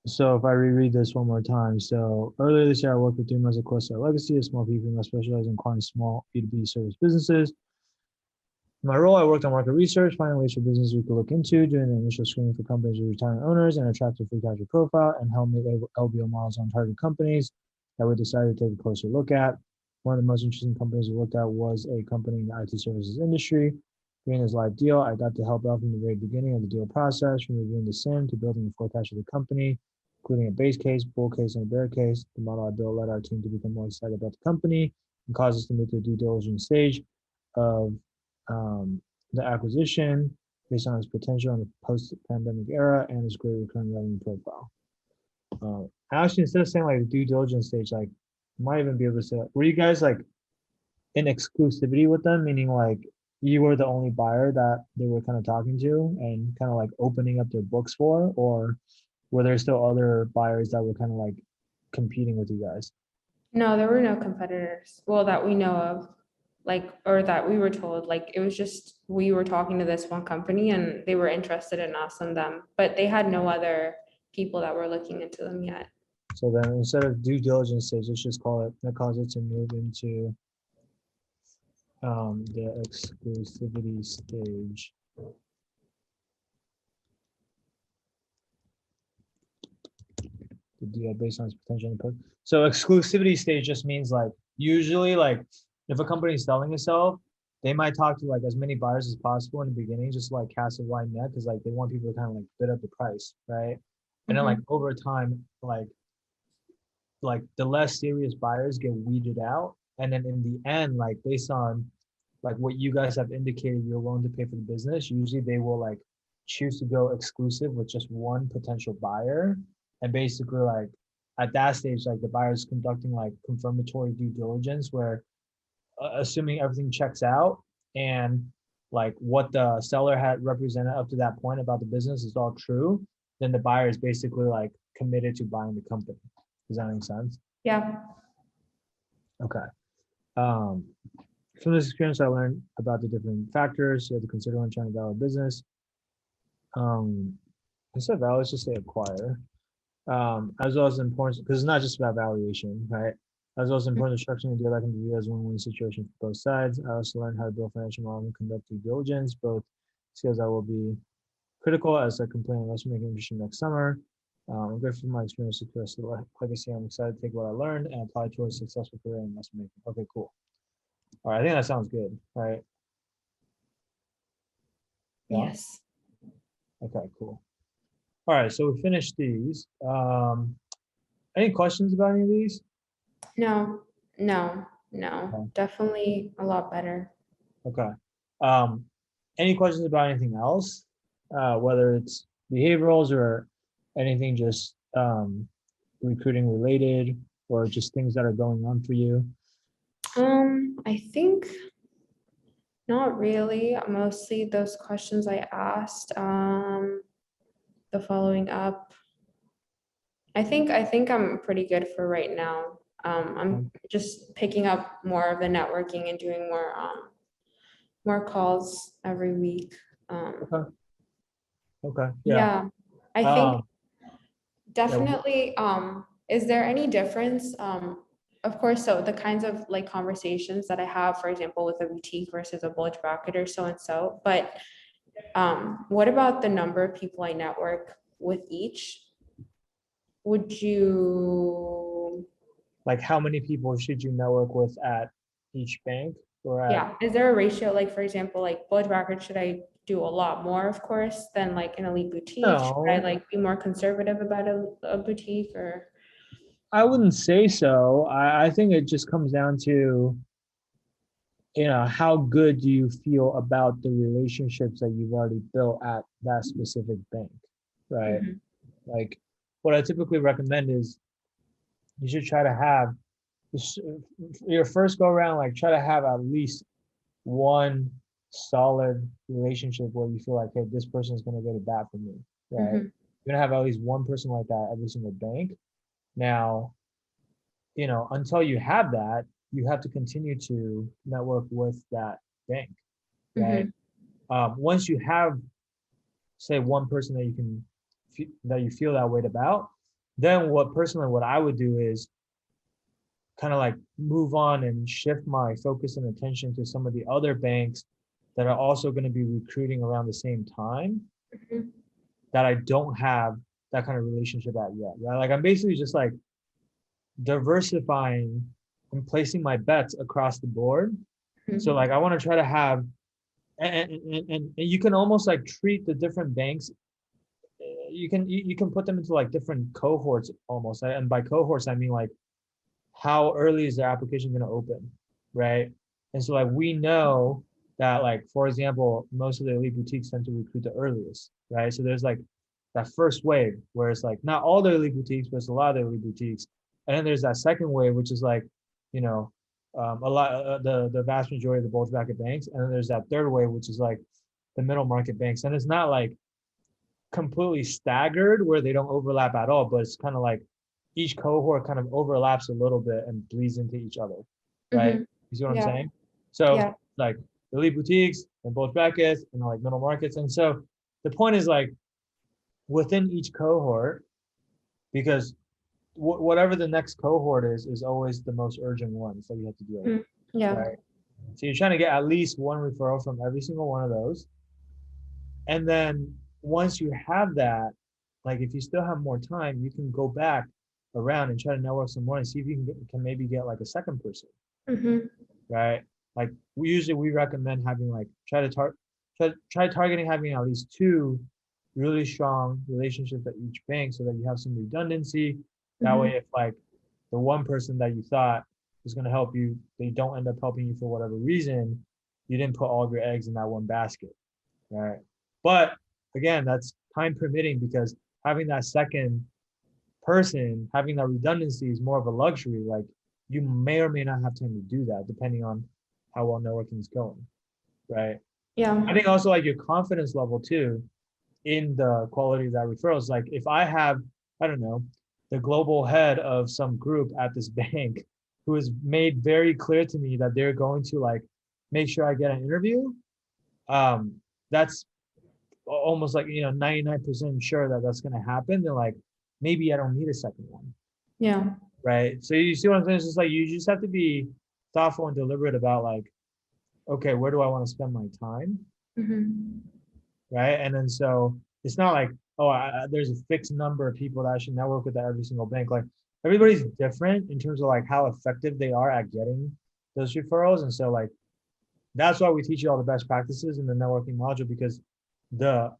so if I reread this one more time. So earlier this year, I worked for 3 months at Coastal Legacy, a small PE firm that specializes in acquiring small B2B service businesses. In my role, I worked on market research, finding ways for businesses we could look into, doing the initial screening for companies with retiring owners and attractive free cash flow profile, and help make LBO models on target companies that we decided to take a closer look at. One of the most interesting companies we looked at was a company in the IT services industry. During this live deal, I got to help out from the very beginning of the deal process, from reviewing the SIM to building a forecast of the company, including a base case, bull case, and a bear case. The model I built led our team to become more excited about the company and caused us to move to the due diligence stage of the acquisition based on its potential in the post-pandemic era and its great recurring revenue profile. Actually, instead of saying like the due diligence stage, like might even be able to say, were you guys like in exclusivity with them, meaning like you were the only buyer that they were kind of talking to and kind of like opening up their books for, or were there still other buyers that were kind of like competing with you guys? No, there were no competitors, well, that we know of, like, or that we were told, like, it was just, we were talking to this one company and they were interested in us and them, but they had no other people that were looking into them yet. So then instead of due diligence stage, let's just call it, that cause it to move into the exclusivity stage. The deal based on its potential input. So exclusivity stage just means like usually like if a company is selling itself, they might talk to like as many buyers as possible in the beginning, just like cast a wide net because like they want people to kind of like bid up the price, right? And then like over time, like the less serious buyers get weeded out. And then in the end, like based on like what you guys have indicated you're willing to pay for the business, usually they will like choose to go exclusive with just one potential buyer. And basically like at that stage, like the buyer is conducting like confirmatory due diligence where assuming everything checks out and like what the seller had represented up to that point about the business is all true, then the buyer is basically like committed to buying the company. Does that make sense? Yeah. Okay. Um, from this experience, I learned about the different factors you have to consider when trying to value a business. Instead of value, let's just say acquire. As well as important, because it's not just about valuation, right? As well as important structuring a deal that can be viewed as a win-win situation for both sides. I also learned how to build financial model and conduct due diligence, both skills that will be critical as I complete investment making mission next summer. I'm grateful for my experience with the rest of the legacy. I'm excited to take what I learned and apply towards a successful career in investment making. Okay, cool. All right, I think that sounds good, right? Yeah. Yes. Okay, cool. All right, so we finished these. Any questions about any of these? No, no, no, Okay. definitely a lot better. Okay. Um, any questions about anything else? Whether it's behaviorals or anything just recruiting related or just things that are going on for you? I think not really. Mostly those questions I asked, the following up. I think I'm pretty good for right now. I'm just picking up more of the networking and doing more calls every week. Okay. Okay. Yeah. Yeah, I think Um, yeah. definitely, is there any difference? Of course, so the kinds of like conversations that I have, for example, with a boutique versus a bulge bracket or so and so, but what about the number of people I network with each? Would you, Like how many people should you network with at each bank or at? yeah, is there a ratio, like, for example, like bulge bracket, should I do a lot more, of course, than like an elite boutique? Should I No, like be more conservative about a boutique or? I wouldn't say so. I think it just comes down to, how good do you feel about the relationships that you've already built at that specific bank, right? Mhm. Like what I typically recommend is you should try to have your first go around, like try to have at least one solid relationship where you feel like, hey, this person is going to go to bat for me, right? Mhm. You're going to have at least one person like that every single bank. Now, until you have that, you have to continue to network with that bank, right? Mhm. Once you have, say, one person that you can that you feel that way about, then what I would do is kind of like move on and shift my focus and attention to some of the other banks that are also going to be recruiting around the same time Mhm. that I don't have that kind of relationship at yet, right? Like I'm basically just like diversifying and placing my bets across the board. So Mhm. like I want to try to have, and you can almost like treat the different banks. You can put them into like different cohorts almost, and by cohorts I mean like how early is the application going to open, right? And so like we know that like for example, most of the elite boutiques tend to recruit the earliest, right? So there's like that first wave where it's like not all the elite boutiques, but it's a lot of the elite boutiques, and then there's that second wave which is like, you know, a lot the vast majority of the bulge bracket banks, and then there's that third wave which is like the middle market banks, and it's not like completely staggered where they don't overlap at all, but it's kind of like each cohort kind of overlaps a little bit and bleeds into each other, right? Mhm. You see what I'm Yeah. saying? So Yeah. like elite boutiques and bulge brackets and like middle markets. And so the point is like within each cohort, because whatever the next cohort is always the most urgent one. So you have to deal with, Mhm. Yeah. right? So you're trying to get at least one referral from every single one of those. And then once you have that, like if you still have more time, you can go back around and try to network some more and see if you can maybe get like a second person, Mhm. right? Like we recommend having like try targeting having at least two really strong relationships at each bank so that you have some redundancy. That way, Mhm. if like the one person that you thought was going to help you, they don't end up helping you for whatever reason, you didn't put all of your eggs in that one basket. Right. But again, that's time permitting because having that second person, having that redundancy is more of a luxury. Like you may or may not have time to do that depending on how well networking is going. Right. I Yeah. think also like your confidence level too in the quality of that referrals. Like if I have, I don't know, the global head of some group at this bank who has made very clear to me that they're going to like make sure I get an interview, that's almost like 99% sure that that's going to happen, then like maybe I don't need a second one, Yeah. right? So you see what I'm saying? It's just like you just have to be thoughtful and deliberate about like, okay, where do I want to spend my time, Mhm. right? And then so it's not like, oh, there's a fixed number of people that I should network with at every single bank. Like everybody's different in terms of like how effective they are at getting those referrals, and so like that's why we teach you all the best practices in the networking module, because the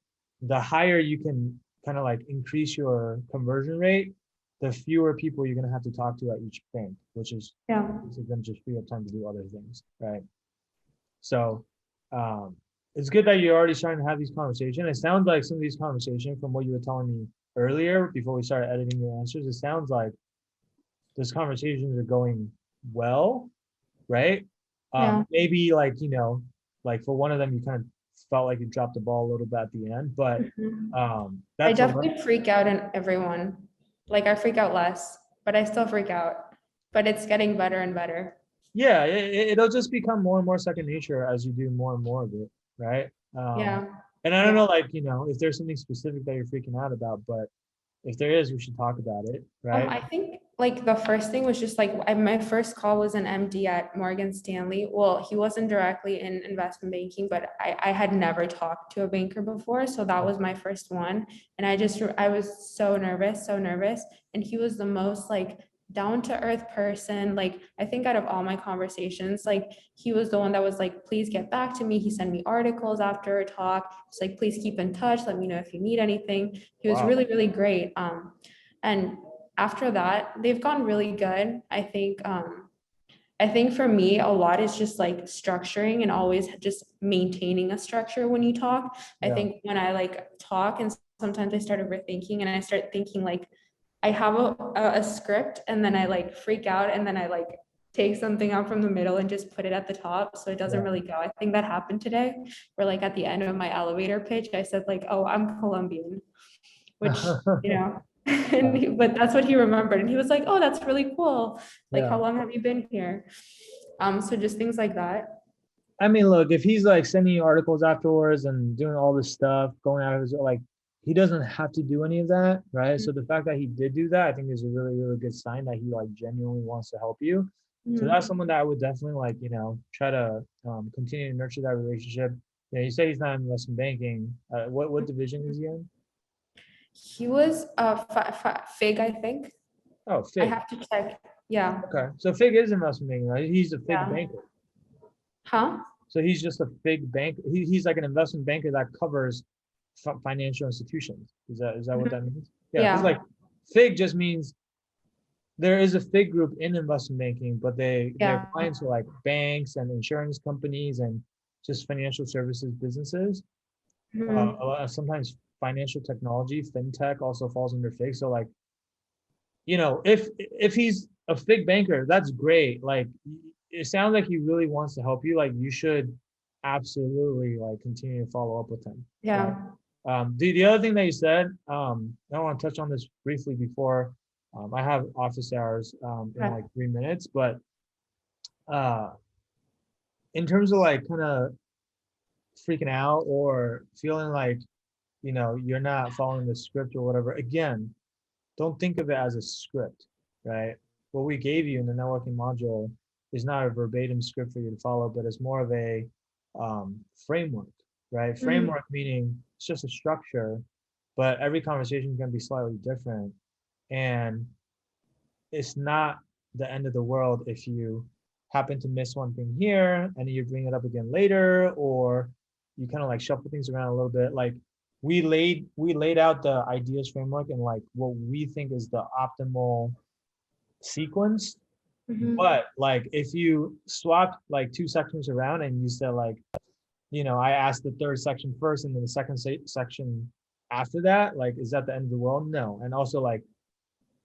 the higher you can kind of like increase your conversion rate, the fewer people you're going to have to talk to at each bank, which is Yeah. going to just free up time to do other things, right? So um, it's good that you're already starting to have these conversations. It sounds like some of these conversations from what you were telling me earlier before we started editing your answers, it sounds like those conversations are going well, right? Yeah. Maybe like, like for one of them, you kind of felt like you dropped the ball a little bit at the end, but Mhm. I that's a definitely freak out in everyone. Like I freak out less, but I still freak out. But it's getting better and better. yeah, it'll just become more and more second nature as you do more and more of it, right? Yeah. And I don't Yeah. know, like, if there's something specific that you're freaking out about, but if there is, we should talk about it, right? I think like the first thing was just like my first call was an MD at Morgan Stanley. Well, he wasn't directly in investment banking, but I had never talked to a banker before. So that was my first one. And I was so nervous, so nervous. And he was the most like down to earth person. Like I think out of all my conversations, like he was the one that was like, please get back to me. He sent me articles after a talk. It's like, please keep in touch. Let me know if you need anything. He was Wow. really, really great. And after that, they've gone really good. I think for me, a lot is just like structuring and always just maintaining a structure when you talk. I Yeah. think when I like talk and sometimes I start overthinking and I start thinking like I have a script and then I like freak out and then I like take something out from the middle and just put it at the top so it doesn't Yeah. really go. I think that happened today where like at the end of my elevator pitch, I said like, oh, I'm Colombian, which, you know, But that's what he remembered. And he was like, oh, that's really cool. Like, Yeah. how long have you been here? So just things like that. I mean, look, if he's like sending you articles afterwards and doing all this stuff, going out of his like, he doesn't have to do any of that, right? So the fact that he did do that, I think is a really, really good sign that he like genuinely wants to help you. So that's Mhm. someone that I would definitely like, try to continue to nurture that relationship. You say he's not in investment banking. What division is he in? He was Fig, I think. Oh, I Fig. have to check. Yeah. Okay, so Fig is investment banking, right? He's a Fig Yeah. banker. Huh? So he's just a Fig bank. He's like an investment banker that covers financial institutions. Is that what Mhm. that means? Yeah, because like Yeah. Fig just means there is a Fig group in investment banking, but their Yeah. clients are like banks and insurance companies and just financial services businesses. Mhm. Sometimes financial technology, fintech also falls under Fig. So like, if he's a Fig banker, that's great. Like, it sounds like he really wants to help you. Like, you should absolutely like continue to follow up with him, right? Yeah. The other thing that you said, I want to touch on this briefly before I have office hours in Okay. like 3 minutes, but uh, in terms of like kind of freaking out or feeling like you're not following the script or whatever, again, don't think of it as a script, right? What we gave you in the networking module is not a verbatim script for you to follow, but it's more of a framework, right? Mhm. Framework meaning it's just a structure, but every conversation is going to be slightly different. And it's not the end of the world if you happen to miss one thing here and you bring it up again later, or you kind of like shuffle things around a little bit. Like we laid out the ideas framework and like what we think is the optimal sequence. Mhm. But like if you swap like two sections around and you said like, I asked the third section first and then the second section after that, like, is that the end of the world? No. And also like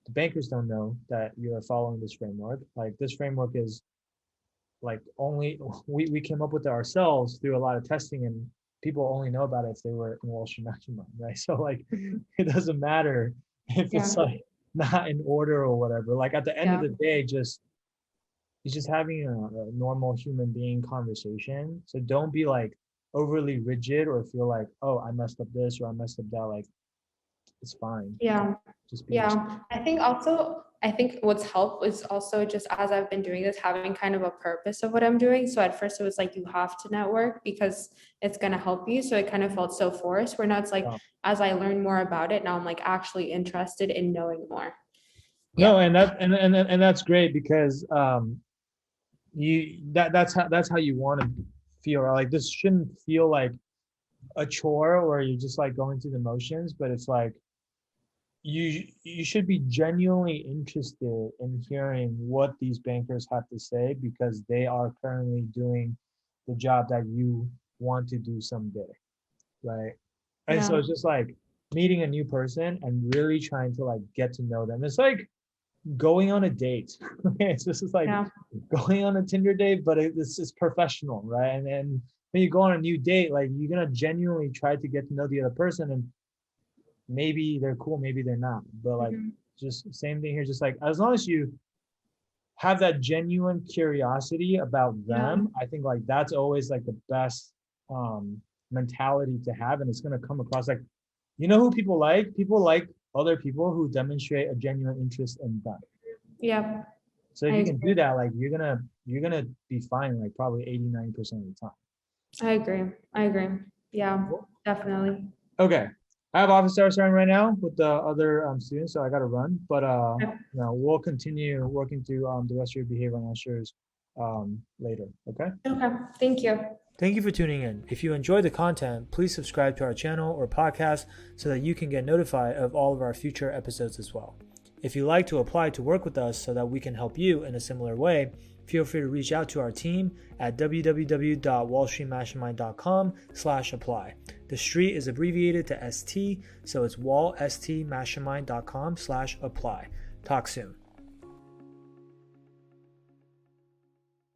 the bankers don't know that you're following this framework. Like this framework is like only we came up with it ourselves through a lot of testing, and people only know about it if they were in Wall Street Mastermind, right? So like Mhm. it doesn't matter if Yeah. it's like not in order or whatever. Like at the end of Yeah. the day, just it's just having a normal human being conversation. So don't be like overly rigid or feel like, oh, I messed up this or I messed up that. Like it's fine. Yeah. Just be yourself. Yeah. I think what's helped is also just as I've been doing this, having kind of a purpose of what I'm doing. So at first it was like you have to network because it's gonna help you. So it kind of felt so forced. Where now it's like as I learn more about it, now I'm like actually interested in knowing more. No, Yeah. and that's great because that's how you want to feel. Right? Like this shouldn't feel like a chore where you're just like going through the motions, but it's like you should be genuinely interested in hearing what these bankers have to say because they are currently doing the job that you want to do someday, right? And so Yeah. it's just like meeting a new person and really trying to like get to know them. It's like going on a date. It's just like Yeah. going on a Tinder date, but it's professional, right? And when you go on a new date, like you're gonna genuinely try to get to know the other person, and maybe they're cool, maybe they're not. But like, Mhm. just same thing here. Just like as long as you have that genuine curiosity about Yeah. them, I think like that's always like the best mentality to have, and it's gonna come across like, who people like? People like other people who demonstrate a genuine interest in them. Yeah. So if I you can do agree. that, like you're gonna be fine, like probably 80-90% of the time. I agree. I agree. Yeah, Cool. definitely. Okay. I have office hours starting right now with the other students, so I gotta run. But we'll continue working through the rest of your behavioral answers later. Okay. Okay. Thank you. Thank you for tuning in. If you enjoy the content, please subscribe to our channel or podcast so that you can get notified of all of our future episodes as well. If you'd like to apply to work with us so that we can help you in a similar way, feel free to reach out to our team at www.wallstreetmastermind.com/apply. The street is abbreviated to ST, so it's wallstmastermind.com/apply. Talk soon.